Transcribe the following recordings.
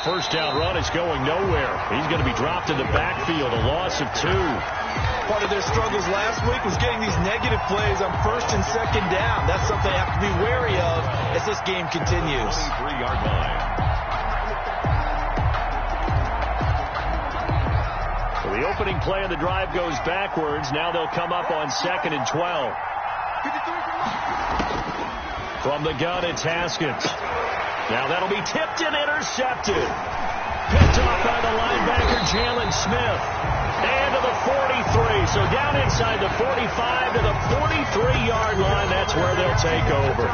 first down run is going nowhere. He's going to be dropped in the backfield, a loss of 2. Part of their struggles last week was getting these negative plays on first and second down. That's something they have to be wary of as this game continues. 23-yard line. So the opening play of the drive goes backwards. Now they'll come up on 2nd and 12. From the gun, it's Haskins. Now that'll be tipped and intercepted. Picked off by the linebacker, Jalen Smith. And to the 43. So down inside the 45 to the 43-yard line. That's where they'll take over.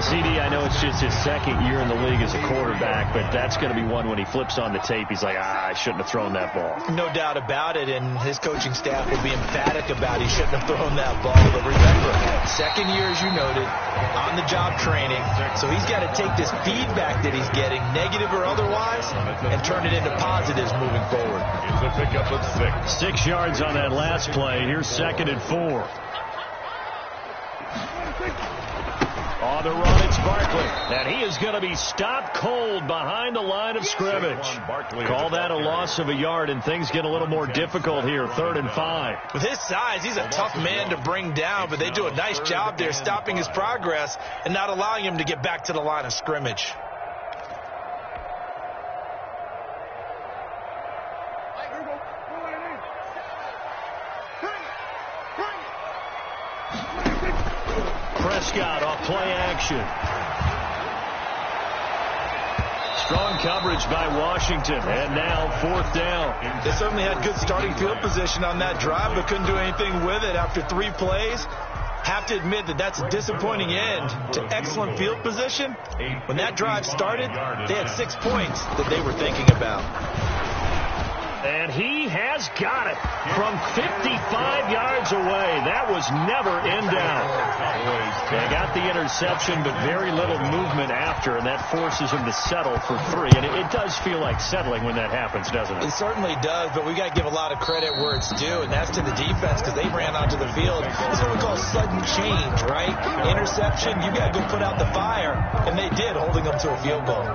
CD, I know it's just his second year in the league as a quarterback, but that's going to be one when he flips on the tape. He's like, I shouldn't have thrown that ball. No doubt about it, and his coaching staff will be emphatic about he shouldn't have thrown that ball. But remember, second year, as you noted, on-the-job training. So he's got to take this feedback that he's getting, negative or otherwise, and turn it into positives moving forward. It's a pickup of 6. 6 yards on that last play. Here's 2nd and 4. On the run, it's Barkley. And he is going to be stopped cold behind the line of scrimmage. Call that a loss of a yard, and things get a little more difficult here. 3rd and 5. With his size, he's a tough man to bring down, but they do a nice job there stopping his progress and not allowing him to get back to the line of scrimmage. Prescott off play action. Strong coverage by Washington, and now 4th down. They certainly had good starting field position on that drive, but couldn't do anything with it after 3 plays. Have to admit that that's a disappointing end to excellent field position. When that drive started, they had 6 points that they were thinking about. And he has got it from 55 yards away. That was never in doubt. They got the interception, but very little movement after, and that forces him to settle for 3. And it does feel like settling when that happens, doesn't it? It certainly does, but we got to give a lot of credit where it's due, and that's to the defense because they ran onto the field. It's what we call sudden change, right? Interception, you got to go put out the fire, and they did, holding them to a field goal.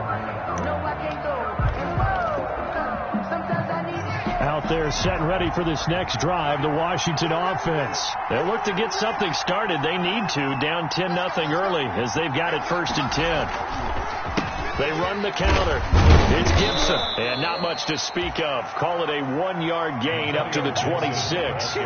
Out there set and ready for this next drive, the Washington offense. They'll look to get something started. They need to, down 10-0 early as they've got it 1st and 10. They run the counter. It's Gibson, and not much to speak of. Call it a 1-yard gain up to the 26.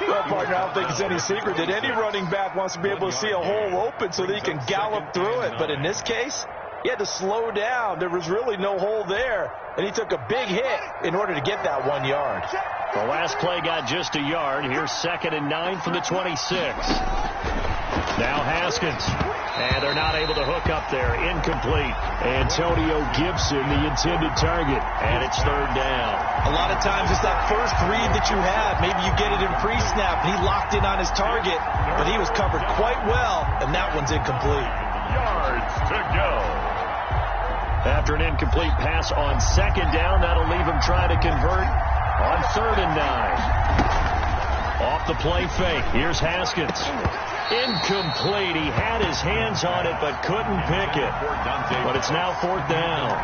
Well, partner, I don't think it's any secret that any running back wants to be able to see a hole open so that he can gallop through it. But in this case, he had to slow down. There was really no hole there, and he took a big hit in order to get that 1 yard. The last play got just a yard. Here's 2nd and 9 from the 26. Now Haskins. And they're not able to hook up there. Incomplete. Antonio Gibson, the intended target. And it's 3rd down. A lot of times it's that first read that you have. Maybe you get it in pre-snap, and he locked in on his target, but he was covered quite well, and that one's incomplete. Yards to go. After an incomplete pass on 2nd down, that'll leave him trying to convert on 3rd and 9. Off the play fake. Here's Haskins. Incomplete. He had his hands on it but couldn't pick it. But it's now 4th down.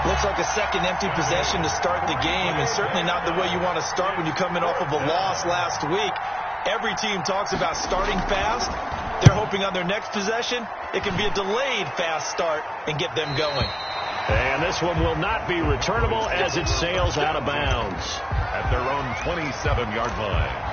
Looks like a second empty possession to start the game, and certainly not the way you want to start when you come in off of a loss last week. Every team talks about starting fast. They're hoping on their next possession, it can be a delayed fast start and get them going. And this one will not be returnable as it sails out of bounds at their own 27-yard line.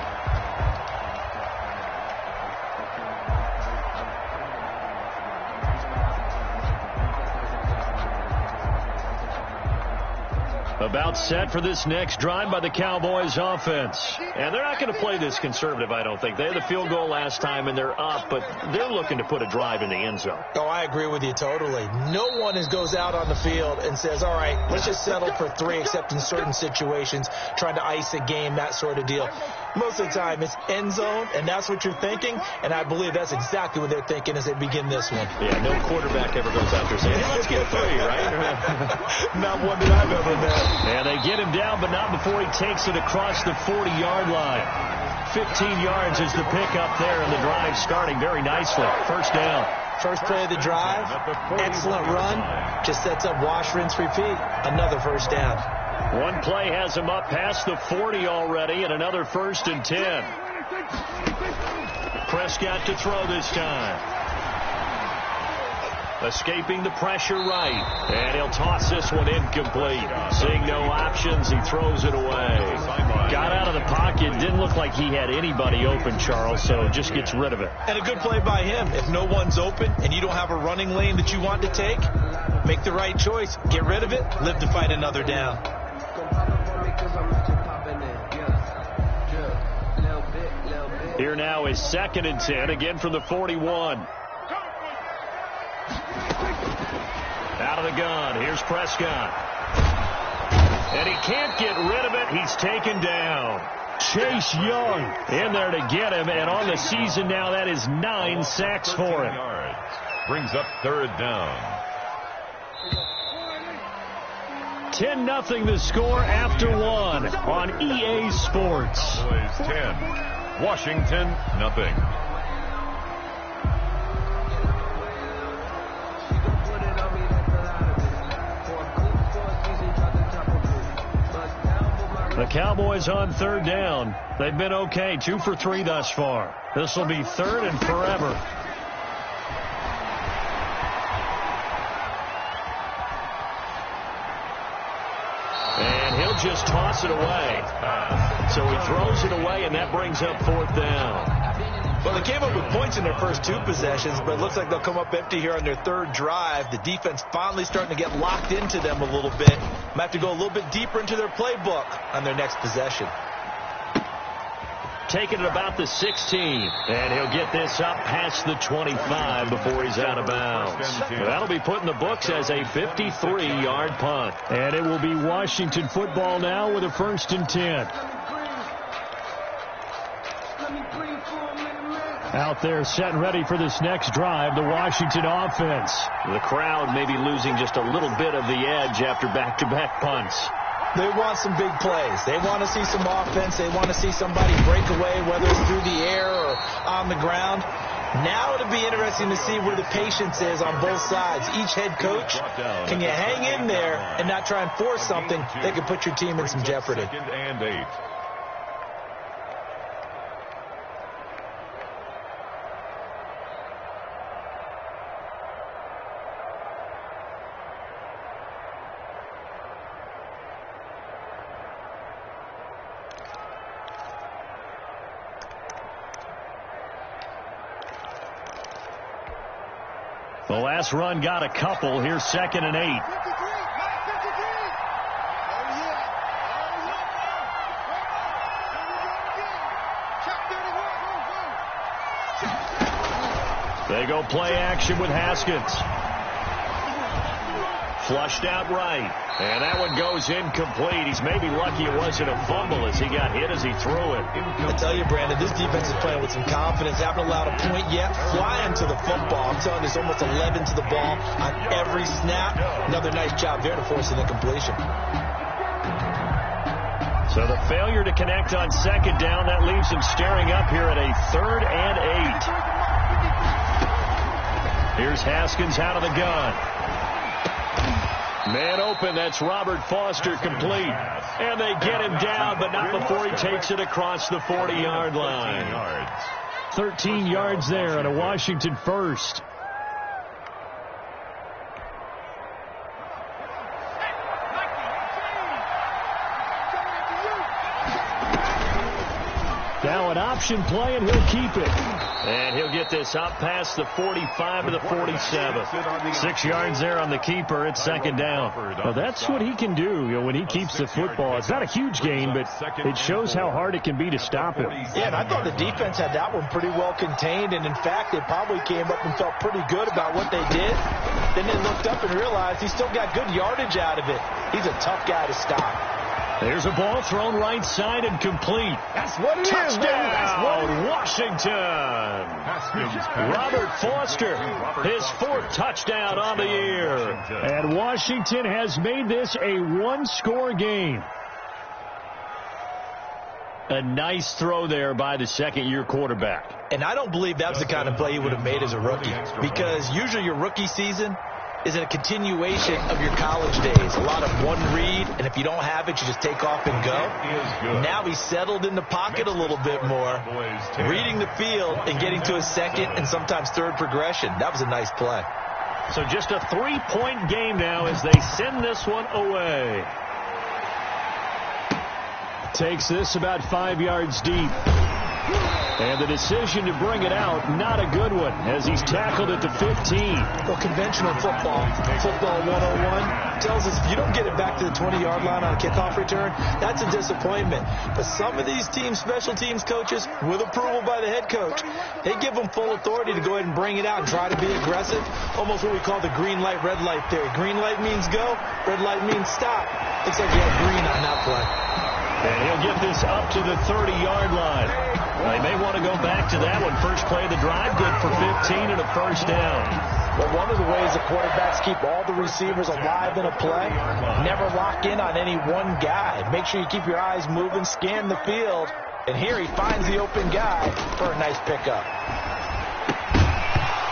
About set for this next drive by the Cowboys offense. And they're not going to play this conservative, I don't think. They had the field goal last time, and they're up, but they're looking to put a drive in the end zone. Oh, I agree with you totally. No one goes out on the field and says, all right, let's just settle for 3, except in certain situations, trying to ice a game, that sort of deal. Most of the time, it's end zone, and that's what you're thinking, and I believe that's exactly what they're thinking as they begin this one. Yeah, no quarterback ever goes out there saying, hey, let's get 3, right? Not one that I've ever met. And they get him down, but not before he takes it across the 40-yard line. 15 yards is the pickup there, and the drive starting very nicely. First down. First play of the drive, excellent run, just sets up wash, rinse, repeat. Another first down. One play has him up past the 40 already, and another 1st and 10. Prescott to throw this time. Escaping the pressure right. And he'll toss this one incomplete. Seeing no options, he throws it away. Got out of the pocket. Didn't look like he had anybody open, Charles, so just gets rid of it. And a good play by him. If no one's open and you don't have a running lane that you want to take, make the right choice. Get rid of it. Live to fight another down. Here now is 2nd and 10, again from the 41. Out of the gun. Here's Prescott. And he can't get rid of it. He's taken down. Chase Young in there to get him. And on the season now, that is 9 sacks for him. Brings up 3rd down. 10-0 the score after 1 on EA Sports. Cowboys 10. Washington, nothing. The Cowboys on 3rd down. They've been okay, 2 for 3 thus far. This will be 3rd and forever. And he'll just toss it away. So he throws it away, and that brings up 4th down. Well, they came up with points in their first 2 possessions, but it looks like they'll come up empty here on their 3rd drive. The defense finally starting to get locked into them a little bit. Might have to go a little bit deeper into their playbook on their next possession. Taking it about the 16, and he'll get this up past the 25 before he's out of bounds. That'll be put in the books as a 53-yard punt. And it will be Washington football now with a 1st and 10. Out there set and ready for this next drive, the Washington offense. The crowd maybe losing just a little bit of the edge after back-to-back punts. They want some big plays. They want to see some offense. They want to see somebody break away, whether it's through the air or on the ground. Now it'll be interesting to see where the patience is on both sides. Each head coach, can you hang in there and not try and force something that could put your team in some jeopardy? 2nd and 8. The last run got a couple. Here's 2nd and 8. They go play action with Haskins. Flushed out right. And that one goes incomplete. He's maybe lucky it wasn't a fumble as he got hit as he threw it. I tell you, Brandon, this defense is playing with some confidence. Haven't allowed a point yet. Flying to the football. I'm telling you, it's almost 11 to the ball on every snap. Another nice job there to force an incompletion. So the failure to connect on 2nd down, that leaves him staring up here at a 3rd and 8. Here's Haskins out of the gun. Man open, that's Robert Foster complete. And they get him down, but not before he takes it across the 40-yard line. 13 yards there and a Washington 1st. Now an option play, and he'll keep it. And he'll get this up past the 45 to the 47. 6 yards there on the keeper. It's 2nd down. Well, that's what he can do, when he keeps the football. It's not a huge gain, but it shows how hard it can be to stop him. Yeah, and I thought the defense had that one pretty well contained. And, in fact, they probably came up and felt pretty good about what they did. Then they looked up and realized he still got good yardage out of it. He's a tough guy to stop. There's a ball thrown right side and complete. That's what it is, Touchdown, That's what it is. Washington. Robert Foster, his 4th touchdown on the year. And Washington has made this a 1-score game. A nice throw there by the second-year quarterback. And I don't believe that was the kind of play he would have made as a rookie, because usually your rookie season is a continuation of your college days. A lot of one read, and if you don't have it, you just take off and go. Now he's settled in the pocket a little bit more, reading the field and getting to his second and sometimes third progression. That was a nice play. So just a 3-point game now as they send this one away. Takes this about 5 yards deep. And the decision to bring it out, not a good one, as he's tackled at the 15. Well, conventional football 101, tells us if you don't get it back to the 20-yard line on a kickoff return, that's a disappointment. But some of these teams, special teams coaches, with approval by the head coach, they give them full authority to go ahead and bring it out and try to be aggressive, almost what we call the green light, red light theory. Green light means go, red light means stop. Looks like you have green on that play. And he'll get this up to the 30-yard line. They may want to go back to that one. First play of the drive, good for 15 and a first down. Well, one of the ways the quarterbacks keep all the receivers alive in a play, never lock in on any one guy. Make sure you keep your eyes moving, scan the field, and here he finds the open guy for a nice pickup.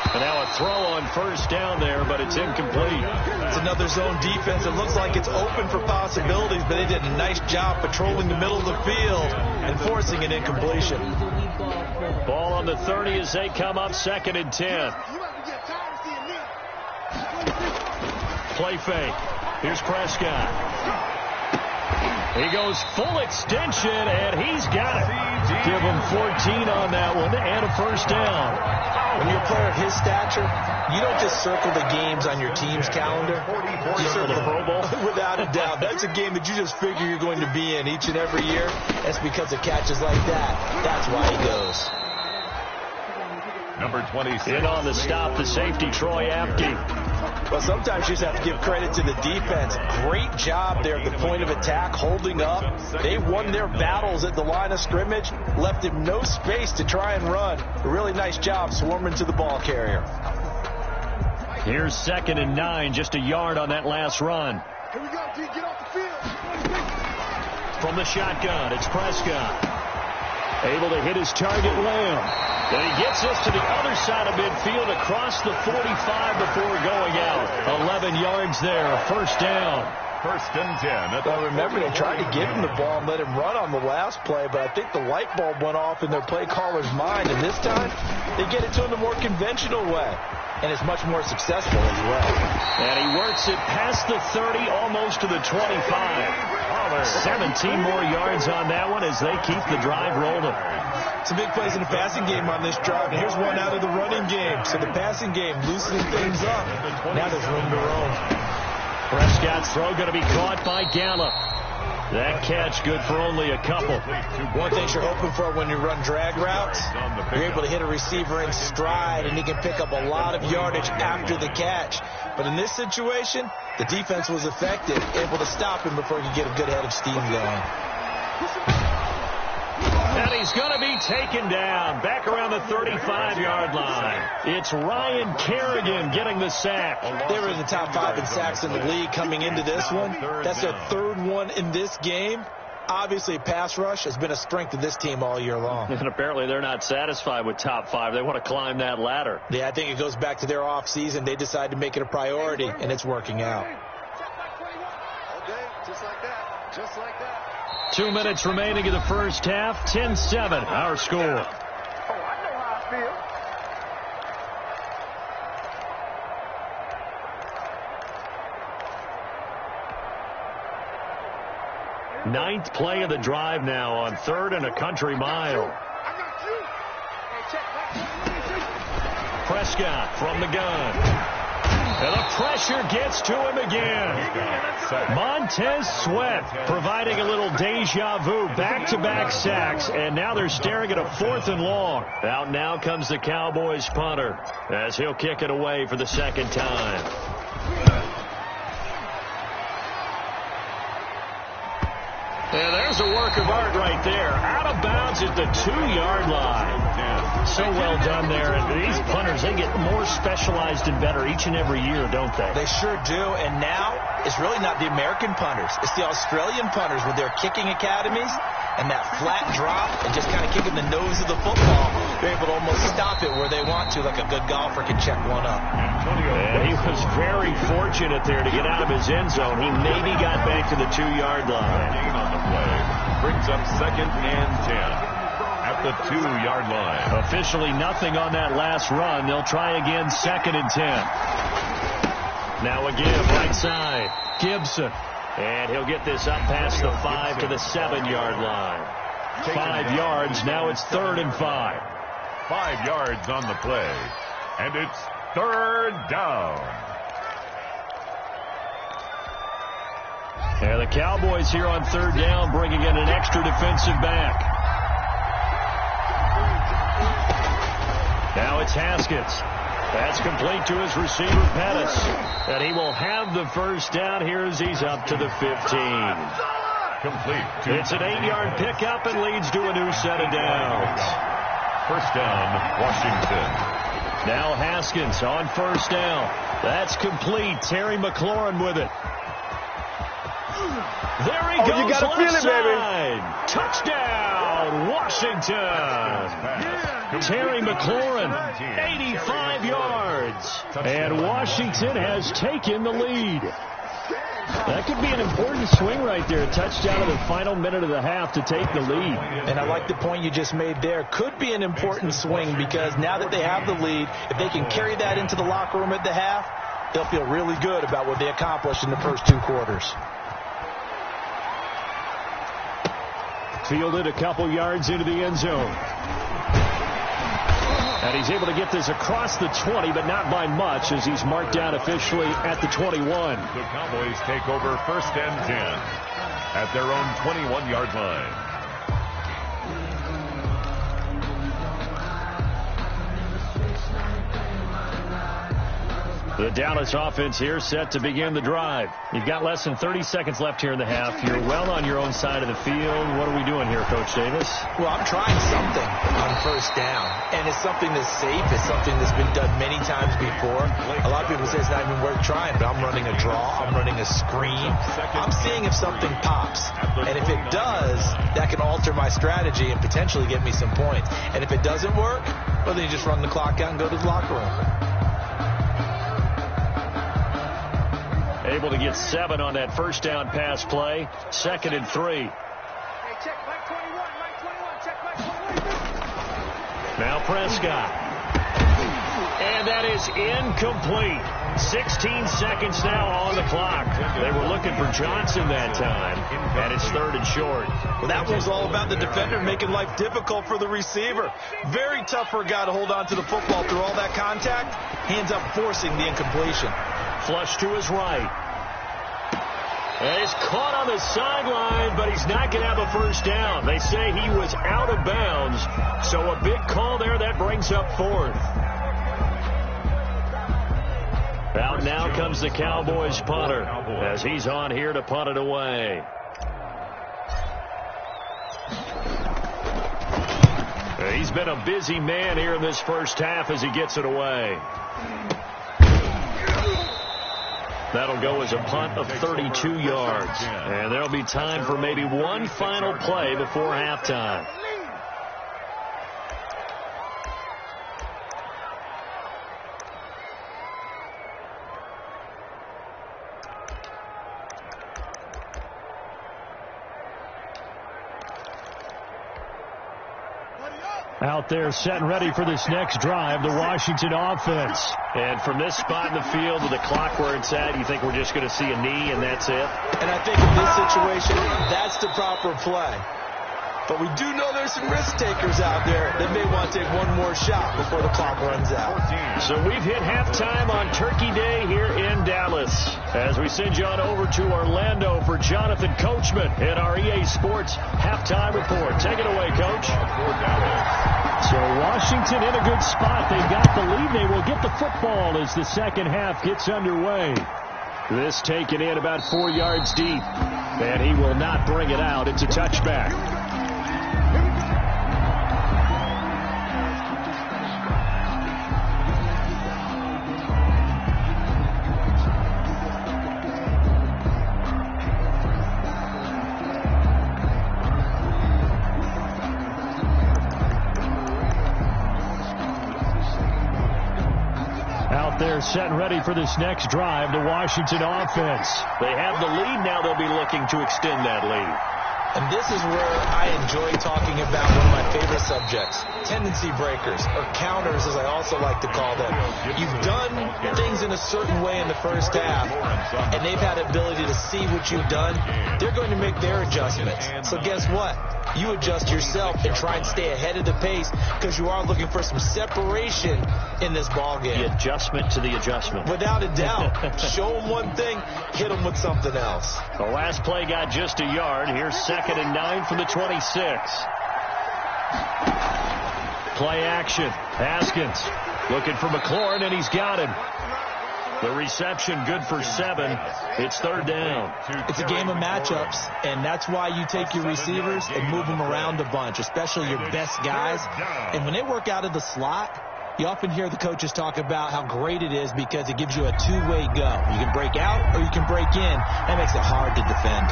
And now a throw on first down there, but it's incomplete. It's another zone defense. It looks like it's open for possibilities, but they did a nice job patrolling the middle of the field and forcing an incompletion. Ball on the 30 as they come up, 2nd and 10. Play fake. Here's Prescott. He goes full extension, and he's got it. Give him 14 on that one and a first down. When you're a player of his stature, you don't just circle the games on your team's calendar. You circle the Pro Bowl. Without a doubt. That's a game that you just figure you're going to be in each and every year. That's because of catches like that. That's why he goes. Number 26. In on the stop, the safety, Troy Apke. Well, sometimes you just have to give credit to the defense. Great job there at the point of attack, holding up. They won their battles at the line of scrimmage, left him no space to try and run. A really nice job swarming to the ball carrier. Here's 2nd and 9, just a yard on that last run. Here we go, D. Get off the field. From the shotgun, it's Prescott. Able to hit his target, Lamb. And he gets this to the other side of midfield across the 45 before going out. 11 yards there, first down. 1st and 10. Well, remember, they tried to give him the ball and let him run on the last play, but I think the light bulb went off in their play caller's mind, and this time they get it to him the more conventional way, and it's much more successful as well. And he works it past the 30, almost to the 25. 17 more yards on that one as they keep the drive rolling. Some big plays in the passing game on this drive. And here's one out of the running game. So the passing game loosening things up. Now there's room to roam. Prescott's throw going to be caught by Gallup. That catch good for only a couple. One thing you're hoping for when you run drag routes, you're able to hit a receiver in stride, and he can pick up a lot of yardage after the catch. But in this situation, the defense was effective, able to stop him before he could get a good head of steam going. And he's going to be taken down back around the 35-yard line. It's Ryan Kerrigan getting the sack. They were in the top 5 in sacks in the league coming into this one. That's their 3rd one in this game. Obviously, pass rush has been a strength of this team all year long. And apparently they're not satisfied with top 5. They want to climb that ladder. Yeah, I think it goes back to their offseason. They decided to make it a priority, and it's working out. Okay, just like that. Just like that. 2 minutes remaining in the first half. 10-7, our score. Oh, I know how I feel. Ninth play of the drive now on 3rd and a country mile. I got you. Hey, check. Prescott from the gun. And the pressure gets to him again. Montez Sweat providing a little deja vu. Back-to-back sacks, and now they're staring at a 4th and long. Out now comes the Cowboys punter as he'll kick it away for the 2nd time. And there's a work of art right there. Out of bounds at the 2-yard line. So well done there. And these punters, they get more specialized and better each and every year, don't they? They sure do. And now it's really not the American punters. It's the Australian punters with their kicking academies. and that flat drop and just kind of kicking the nose of the football, they're able to almost stop it where they want to, like a good golfer can check one up. And he was very fortunate there to get out of his end zone. He maybe got back to the 2-yard line. Gain on the play brings up 2nd and 10 at the 2-yard line. Officially nothing on that last run. They'll try again, 2nd and 10. Now a give right side. Gibson. And he'll get this up past the 5 to the 7-yard line. 5 yards. Now it's 3rd and 5. 5 yards on the play. And it's 3rd down. And the Cowboys here on 3rd down, bringing in an extra defensive back. Now it's Haskins. That's complete to his receiver, Pettis. And he will have the 1st down here as he's up to the 15. Complete. It's an 8-yard pickup and leads to a new set of downs. 1st down, Washington. Now Haskins on 1st down. That's complete. Terry McLaurin with it. There he goes, you gotta left feel it, side. Touchdown, Washington. Terry McLaurin, 85 yards. And Washington has taken the lead. That could be an important swing right there. A touchdown in the final minute of the half to take the lead. And I like the point you just made there. Could be an important swing because now that they have the lead, if they can carry that into the locker room at the half, they'll feel really good about what they accomplished in the first 2 quarters. Fielded a couple yards into the end zone. And he's able to get this across the 20, but not by much as he's marked down officially at the 21. The Cowboys take over 1st and 10 at their own 21-yard line. The Dallas offense here set to begin the drive. You've got less than 30 seconds left here in the half. You're well on your own side of the field. What are we doing here, Coach Davis? Well, I'm trying something on 1st down, and it's something that's safe. It's something that's been done many times before. A lot of people say it's not even worth trying, but I'm running a draw. I'm running a screen. I'm seeing if something pops, and if it does, that can alter my strategy and potentially get me some points. And if it doesn't work, well, then you just run the clock out and go to the locker room. Able to get 7 on that 1st down pass play. 2nd and 3. Hey, check Mike 21, Mike 21, check Mike 21. Now Prescott. And that is incomplete. 16 seconds now on the clock. They were looking for Johnson that time, and it's 3rd and short. Well, that was all about the defender making life difficult for the receiver. Very tough for a guy to hold on to the football through all that contact. He ends up forcing the incompletion. Flush to his right. And he's caught on the sideline, but he's not going to have a 1st down. They say he was out of bounds, so a big call there that brings up 4th. Out now comes the Cowboys punter as he's on here to punt it away. He's been a busy man here in this 1st half as he gets it away. That'll go as a punt of 32 yards. And there'll be time for maybe one final play before halftime. Out there set and ready for this next drive, the Washington offense. And from this spot in the field to the clock where it's at, you think we're just going to see a knee and that's it? And I think in this situation, that's the proper play. But we do know there's some risk takers out there that may want to take one more shot before the clock runs out. So we've hit halftime on Turkey Day here in Dallas. As we send you on over to Orlando for Jonathan Coachman in our EA Sports halftime report. Take it away, Coach. So Washington in a good spot. They've got the lead. They will get the football as the second half gets underway. This taken in about 4 yards deep. And he will not bring it out. It's a touchback. Out there set and ready for this next drive, the Washington offense. They have the lead now. They'll be looking to extend that lead. And this is where I enjoy talking about one of my favorite subjects, tendency breakers, or counters as I also like to call them. You've done things in a certain way in the first half, and they've had the ability to see what you've done. They're going to make their adjustments. So guess what? You adjust yourself and try and stay ahead of the pace because you are looking for some separation in this ball game. The adjustment to the adjustment. Without a doubt. Show them one thing, hit them with something else. The last play got just a yard. Here's 2nd and 9 from the 26. Play action. Haskins looking for McLaurin, and he's got him. The reception good for 7. It's 3rd down. It's a game of matchups, and that's why you take your receivers and move them around a bunch, especially your best guys. And when they work out of the slot, you often hear the coaches talk about how great it is because it gives you a two-way go. You can break out or you can break in. That makes it hard to defend.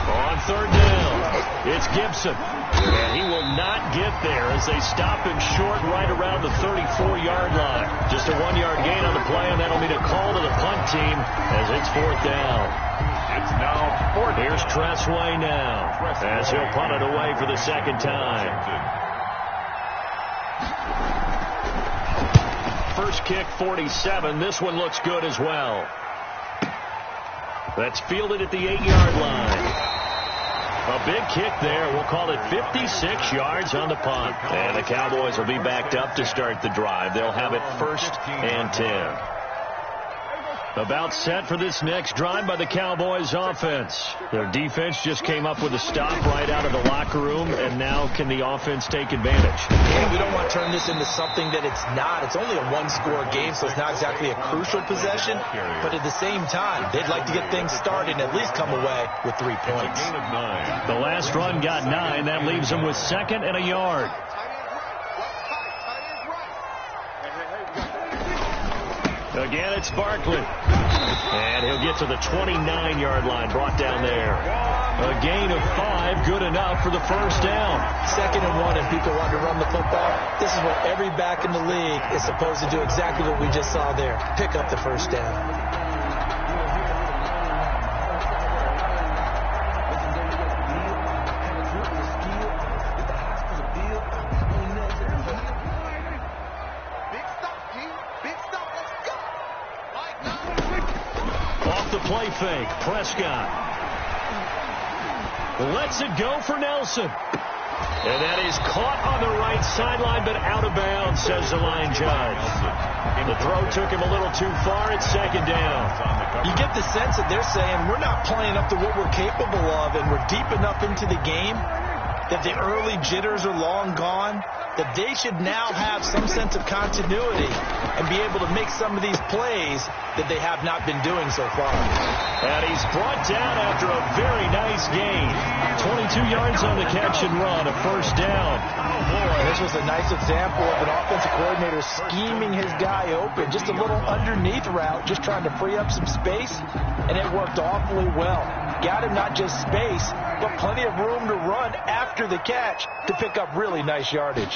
On 3rd down, it's Gibson. And he will not get there as they stop him short right around the 34-yard line. Just a 1-yard gain on the play, and that'll mean a call to the punt team as it's 4th down. It's now 4th. Here's Tressway now as he'll punt it away for the 2nd time. First kick, 47. This one looks good as well. That's fielded at the 8-yard line. A big kick there. We'll call it 56 yards on the punt. And the Cowboys will be backed up to start the drive. They'll have it 1st and 10. About set for this next drive by the Cowboys offense. Their defense just came up with a stop right out of the locker room, and now can the offense take advantage? Yeah, we don't want to turn this into something that it's not. It's only a one-score game, so it's not exactly a crucial possession. But at the same time, they'd like to get things started and at least come away with 3 points. The last run got 9. That leaves them with 2nd and a yard. Again, it's Barkley. And he'll get to the 29-yard line, brought down there. A gain of 5, good enough for the 1st down. 2nd and 1, and people want to run the football. This is what every back in the league is supposed to do, exactly what we just saw there. Pick up the 1st down. Play fake. Prescott lets it go for Nelson. And that is caught on the right sideline, but out of bounds, says the line judge. The throw took him a little too far. It's 2nd down. You get the sense that they're saying we're not playing up to what we're capable of, and we're deep enough into the game that the early jitters are long gone, that they should now have some sense of continuity and be able to make some of these plays that they have not been doing so far. And he's brought down after a very nice gain. 22 yards on the catch and run, a 1st down. Oh, boy, this was a nice example of an offensive coordinator scheming his guy open. Just a little underneath route, just trying to free up some space, and it worked awfully well. Got him not just space, but plenty of room to run after the catch to pick up really nice yardage.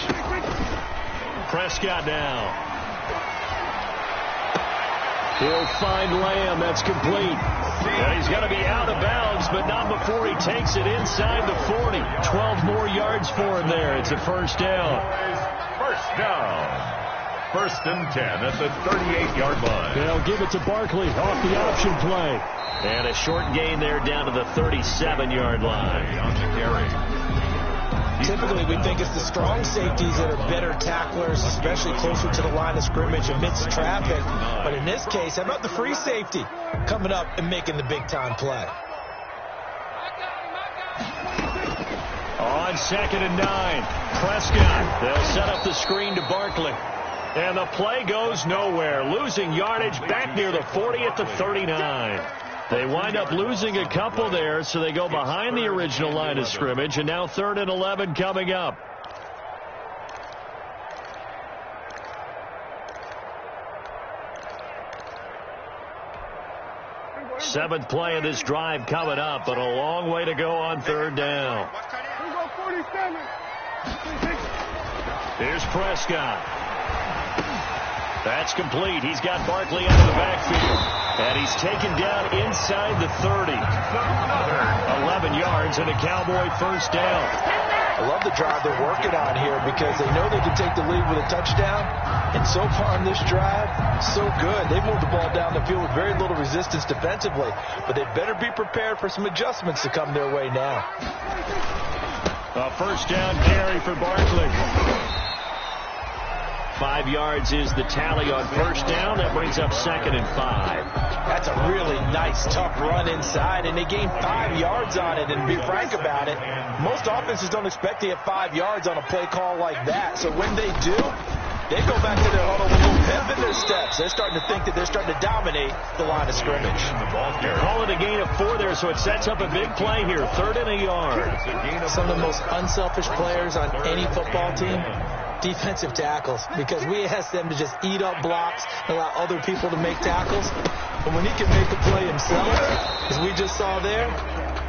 Prescott now. He'll find Lamb. That's complete. And he's going to be out of bounds, but not before he takes it inside the 40. 12 more yards for him there. It's a 1st down. 1st down. 1st and 10 at the 38-yard line. They'll give it to Barkley off the option play. And a short gain there down to the 37-yard line. On the carry. Typically, we think it's the strong safeties that are better tacklers, especially closer to the line of scrimmage amidst traffic. But in this case, how about the free safety coming up and making the big-time play? On 2nd and 9, Prescott. They'll set up the screen to Barkley. And the play goes nowhere. Losing yardage back near the 40 at the 39. They wind up losing a couple there, so they go behind the original line of scrimmage, and now 3rd and 11 coming up. Seventh play of this drive coming up, but a long way to go on 3rd down. Here's Prescott. That's complete. He's got Barkley out of the backfield. And he's taken down inside the 30. 11 yards and a Cowboy first down. I love the drive they're working on here because they know they can take the lead with a touchdown. And so far in this drive, so good. They've moved the ball down the field with very little resistance defensively. But they better be prepared for some adjustments to come their way now. A first down carry for Barkley. 5 yards is the tally on first down. That brings up 2nd and 5. That's a really nice, tough run inside, and they gained 5 yards on it. And to be frank about it, most offenses don't expect to get 5 yards on a play call like that. So when they do, they go back to their huddle with a little pep in their steps. They're starting to think that they're starting to dominate the line of scrimmage. Call it a gain of 4 there, so it sets up a big play here. 3rd and a yard. Some of the most unselfish players on any football team, defensive tackles, because we ask them to just eat up blocks and allow other people to make tackles. But when he can make a play himself, as we just saw there,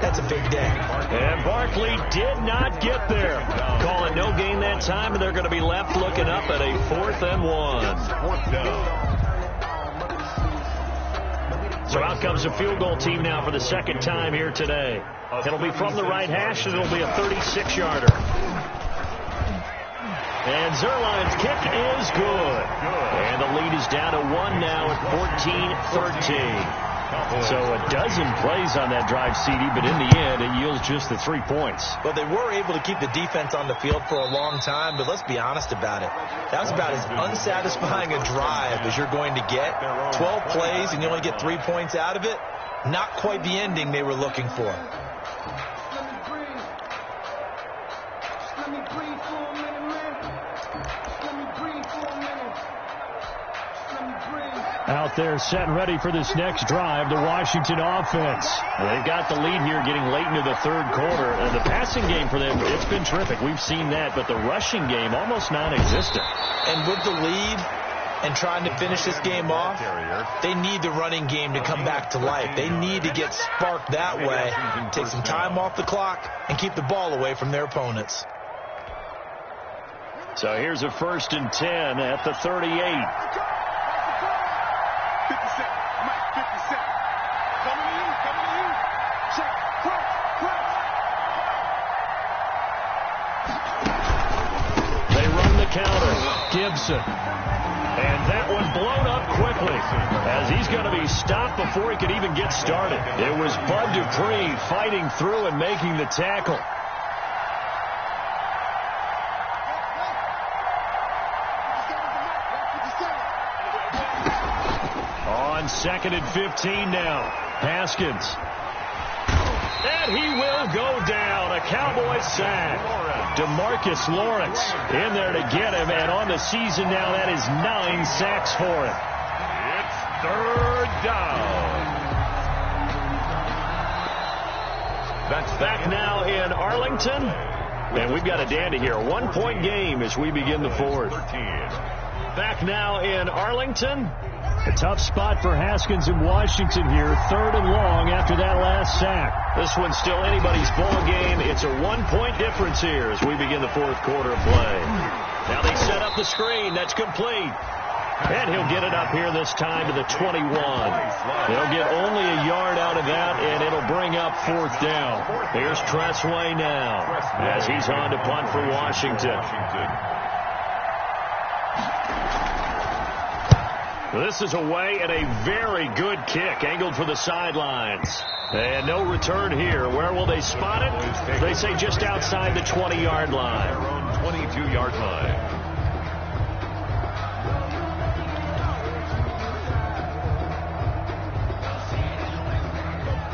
that's a big day. And Barkley did not get there. Call it no gain that time, and they're going to be left looking up at a 4th and 1. 4th down. So out comes a field goal team now for the 2nd time here today. It'll be from the right hash, and it'll be a 36-yarder. And Zerline's kick is good. And the lead is down to 1 now at 14-13. So a dozen plays on that drive, CD, but in the end, it yields just the 3 points. Well, they were able to keep the defense on the field for a long time, but let's be honest about it. That was about as unsatisfying a drive as you're going to get. 12 plays, and you only get 3 points out of it. Not quite the ending they were looking for. Out there set and ready for this next drive, the Washington offense. They've got the lead here getting late into the 3rd quarter. And the passing game for them, it's been terrific. We've seen that, but the rushing game almost non-existent. And with the lead and trying to finish this game off, they need the running game to come back to life. They need to get sparked that way, take some time off the clock, and keep the ball away from their opponents. So here's a 1st and 10 at the 38. Gibson. And that one blown up quickly as he's going to be stopped before he could even get started. It was Bud Dupree fighting through and making the tackle. On 2nd and 15 now. Haskins. And he will go down. A Cowboy sack. DeMarcus Lawrence in there to get him. And on the season now, that is 9 sacks for him. It's 3rd down. That's back now in Arlington. And we've got a dandy here. A 1-point game as we begin the 4th. Back now in Arlington. A tough spot for Haskins in Washington here. 3rd and long after that last sack. This one's still anybody's ball game. It's a 1-point difference here as we begin the 4th quarter of play. Now they set up the screen. That's complete. And he'll get it up here this time to the 21. They'll get only a yard out of that, and it'll bring up 4th down. Here's Tressway now as he's on to punt for Washington. This is away and a very good kick angled for the sidelines. And no return here. Where will they spot it? They say just outside the 20-yard line. Their own 22-yard line.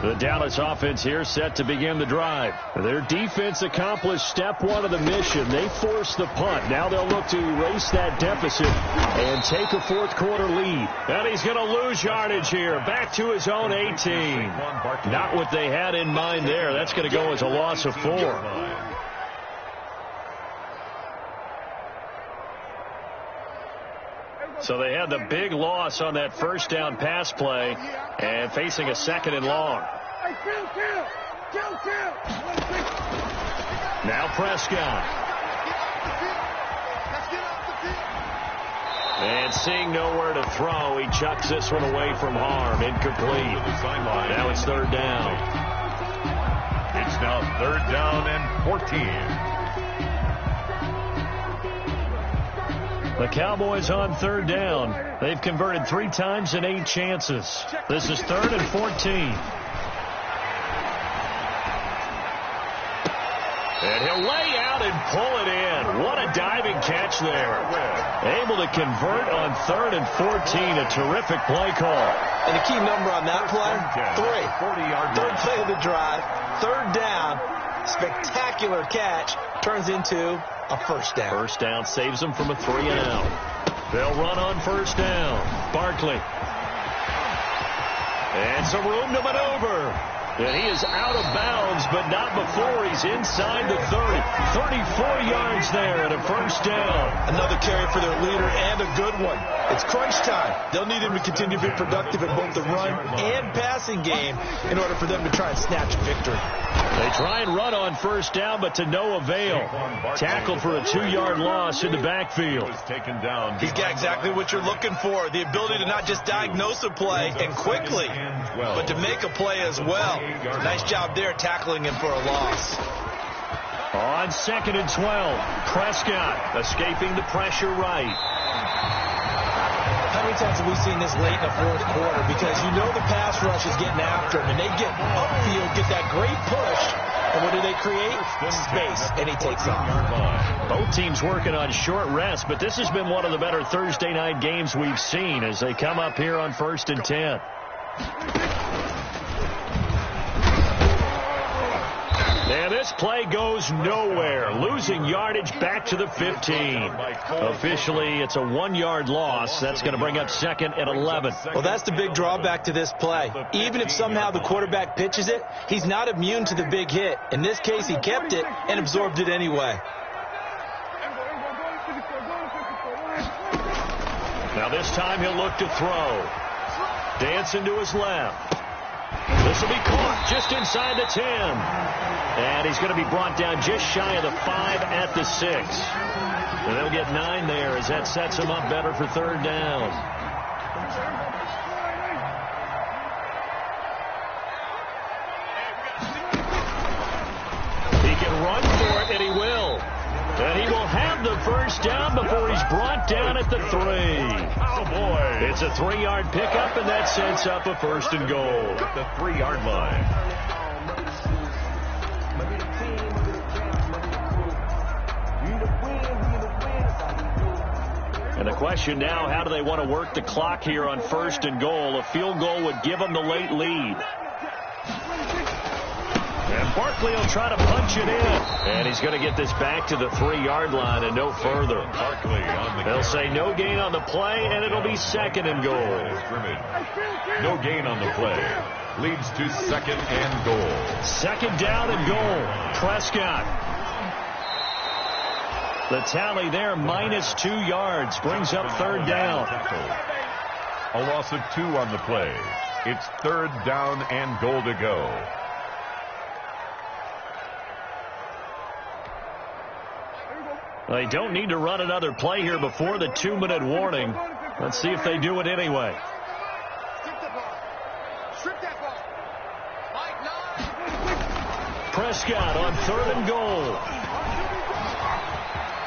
The Dallas offense here set to begin the drive. Their defense accomplished step 1 of the mission. They forced the punt. Now they'll look to erase that deficit and take a 4th quarter lead. And he's going to lose yardage here. Back to his own 18. Not what they had in mind there. That's going to go as a loss of 4. So they had the big loss on that first down pass play and facing a 2nd and long. Now Prescott. And seeing nowhere to throw, he chucks this one away from harm. Incomplete. Now it's third down. It's now third down and 14. The Cowboys on third down. They've converted 3 times in 8 chances. This is third and 14. And he'll lay out and pull it in. What a diving catch there. Able to convert on third and 14. A terrific play call. And the key number on that play, 3. 40-yard Third play of the drive, third down, spectacular catch, turns into a first down. First down saves them from a 3 and out. They'll run on first down. Barkley. And some room to maneuver. And he is out of bounds, but not before he's inside the 30. 34 yards there and a first down. Another carry for their leader and a good one. It's crunch time. They'll need him to continue to be productive in both the run and passing game in order for them to try and snatch a victory. They try and run on first down, but to no avail. Tackle for a 2-yard loss in the backfield. He's got exactly what you're looking for. The ability to not just diagnose a play and quickly, but to make a play as well. Nice job there tackling him for a loss. On 2nd and 12, Prescott escaping the pressure right. How many times have we seen this late in the fourth quarter? Because you know the pass rush is getting after him, and they get upfield, get that great push, and what do they create? Space, and he takes off. Both teams working on short rest, but this has been one of the better Thursday night games we've seen as they come up here on 1st and 10. And this play goes nowhere, losing yardage back to the 15. Officially, it's a 1-yard loss. That's going to bring up 2nd and 11. Well, that's the big drawback to this play. Even if somehow the quarterback pitches it, he's not immune to the big hit. In this case, he kept it and absorbed it anyway. Now this time he'll look to throw. Dancing to his left. This will be caught just inside the 10. And he's going to be brought down just shy of the 5 at the 6. And they'll get 9 there as that sets him up better for third down. He can run for it, and he will. And he will have the first down before he's brought down at the 3. Oh, boy. It's a 3-yard pickup, and that sets up a 1st and goal. At the 3-yard line. And the question now, how do they want to work the clock here on 1st and goal? A field goal would give them the late lead. And Barkley will try to punch it in. And he's going to get this back to the 3-yard line and no further. Barkley on the They'll say no gain on the play, and it'll be 2nd and goal. No gain on the play. Leads to 2nd and goal. 2nd down and goal. Prescott. The tally there, -2 yards, brings up third down. A loss of 2 on the play. It's third down and goal to go. They don't need to run another play here before the 2-minute warning. Let's see if they do it anyway. Prescott on 3rd and goal.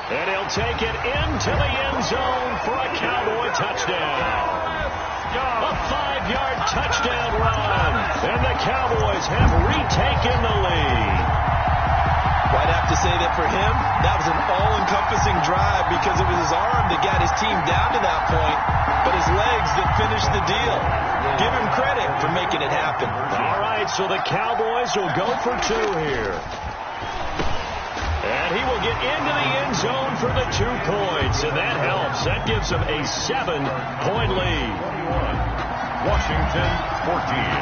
And he'll take it into the end zone for a Cowboy touchdown. A 5-yard touchdown run. And the Cowboys have retaken the lead. Well, I'd have to say that for him, that was an all-encompassing drive because it was his arm that got his team down to that point, but his legs that finished the deal. Give him credit for making it happen. All right, so the Cowboys will go for 2 here. And he will get into the end zone for the 2 points, and that helps. That gives him a 7-point lead. Washington 14.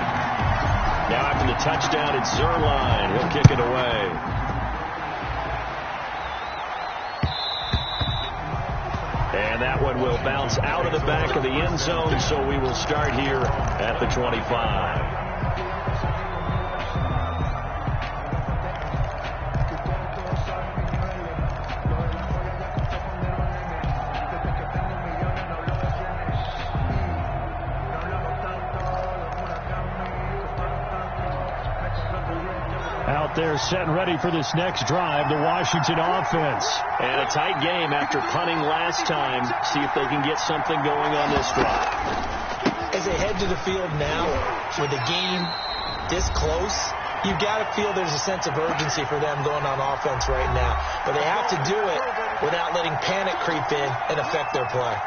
Now after the touchdown, it's Zerline. He'll kick it away. And that one will bounce out of the back of the end zone, so we will start here at the 25. there set and ready for this next drive, the Washington offense. And a tight game after punting last time. See if they can get something going on this drive. As they head to the field now, with the game this close, you've got to feel there's a sense of urgency for them going on offense right now. But they have to do it without letting panic creep in and affect their play.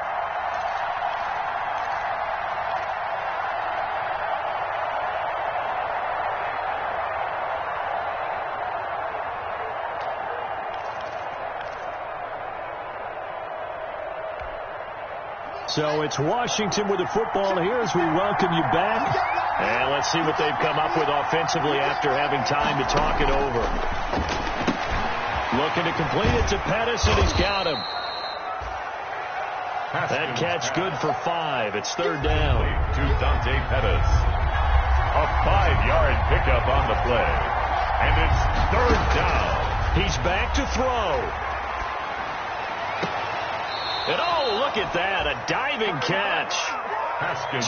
So it's Washington with the football here as we welcome you back. And let's see what they've come up with offensively after having time to talk it over. Looking to complete it to Pettis, and he's got him. That catch good for 5. It's third down. To Dante Pettis. A 5-yard pickup on the play. And it's third down. He's back to throw. And oh, look at that, a diving catch.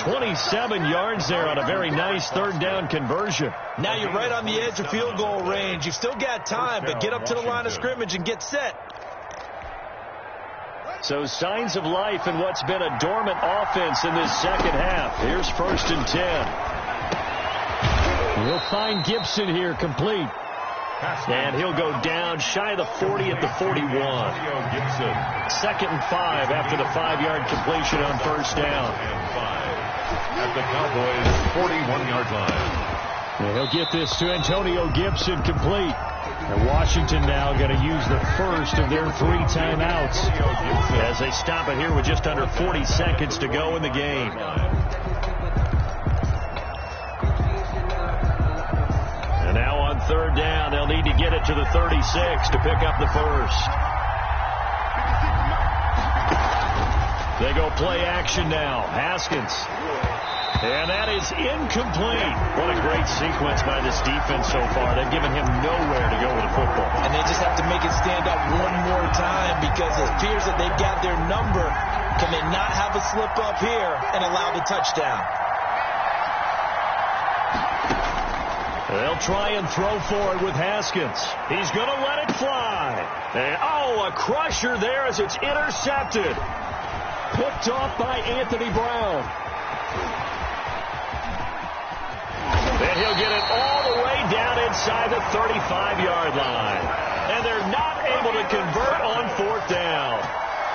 27 yards there on a very nice third down conversion. Now you're right on the edge of field goal range. You've still got time, but get up to the line of scrimmage and get set. So signs of life in what's been a dormant offense in this second half. Here's 1st and 10. We'll find Gibson here complete. And he'll go down shy of the 40 at the 41. 2nd and 5 after the 5-yard completion on first down. At the Cowboys' 41-yard line. And he'll get this to Antonio Gibson complete. And Washington now going to use the first of their 3 timeouts as they stop it here with just under 40 seconds to go in the game. And now on third down, they'll need to get it to the 36 to pick up the first. They go play action now. Haskins. And that is incomplete. What a great sequence by this defense so far. They've given him nowhere to go with the football. And they just have to make it stand up one more time because it appears that they've got their number. Can they not have a slip up here and allow the touchdown? They'll try and throw for it with Haskins. He's going to let it fly. And, oh, a crusher there as it's intercepted. Picked off by Anthony Brown. And he'll get it all the way down inside the 35-yard line. And they're not able to convert on 4th down.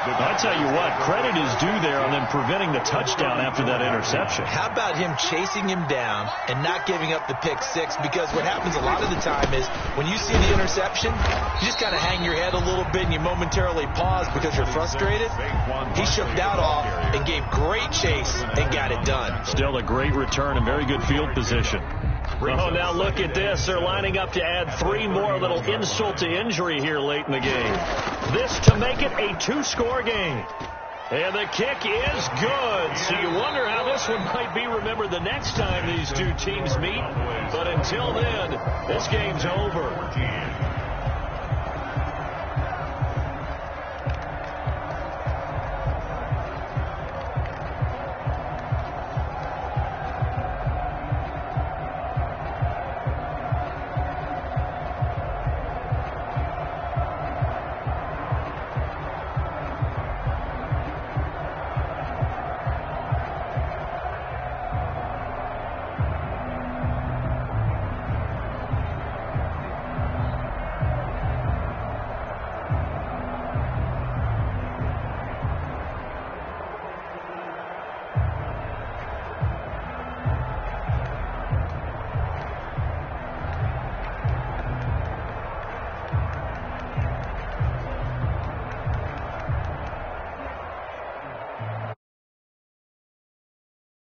I tell you what, credit is due there on them preventing the touchdown after that interception. How about him chasing him down and not giving up the pick 6? Because what happens a lot of the time is when you see the interception, you just kind of hang your head a little bit and you momentarily pause because you're frustrated. He shook that off and gave great chase and got it done. Still a great return and very good field position. Oh, now look at this. They're lining up to add 3 more, little insult to injury here late in the game. This to make it a 2-score game. And the kick is good. So you wonder how this one might be remembered the next time these two teams meet. But until then, this game's over.